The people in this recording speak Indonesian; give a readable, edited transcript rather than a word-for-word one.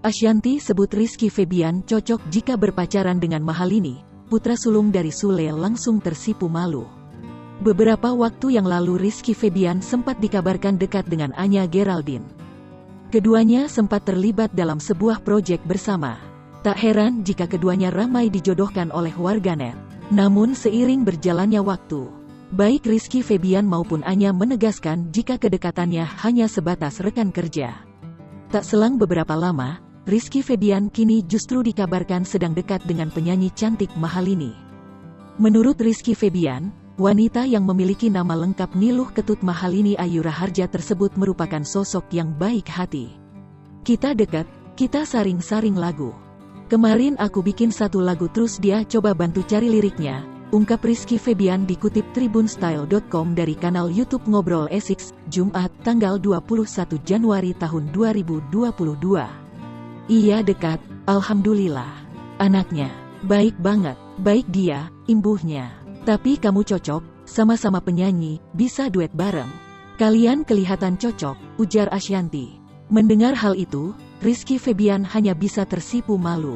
Ashanty sebut Rizky Febian cocok jika berpacaran dengan Mahalini. Putra sulung dari Sule langsung tersipu malu. Beberapa waktu yang lalu Rizky Febian sempat dikabarkan dekat dengan Anya Geraldine. Keduanya sempat terlibat dalam sebuah proyek bersama. Tak heran jika keduanya ramai dijodohkan oleh warganet. Namun seiring berjalannya waktu, baik Rizky Febian maupun Anya menegaskan jika kedekatannya hanya sebatas rekan kerja. Tak selang beberapa lama, Rizky Febian kini justru dikabarkan sedang dekat dengan penyanyi cantik Mahalini. Menurut Rizky Febian, wanita yang memiliki nama lengkap Niluh Ketut Mahalini Ayu Raharja tersebut merupakan sosok yang baik hati. Kita dekat, kita saring-saring lagu. Kemarin aku bikin satu lagu terus dia coba bantu cari liriknya, ungkap Rizky Febian dikutip tribunstyle.com dari kanal YouTube Ngobrol Esix, Jumat, tanggal 21 Januari tahun 2022. Iya dekat, alhamdulillah. Anaknya, baik banget, baik dia, imbuhnya. Tapi kamu cocok, sama-sama penyanyi, bisa duet bareng. Kalian kelihatan cocok, ujar Ashanty. Mendengar hal itu, Rizky Febian hanya bisa tersipu malu.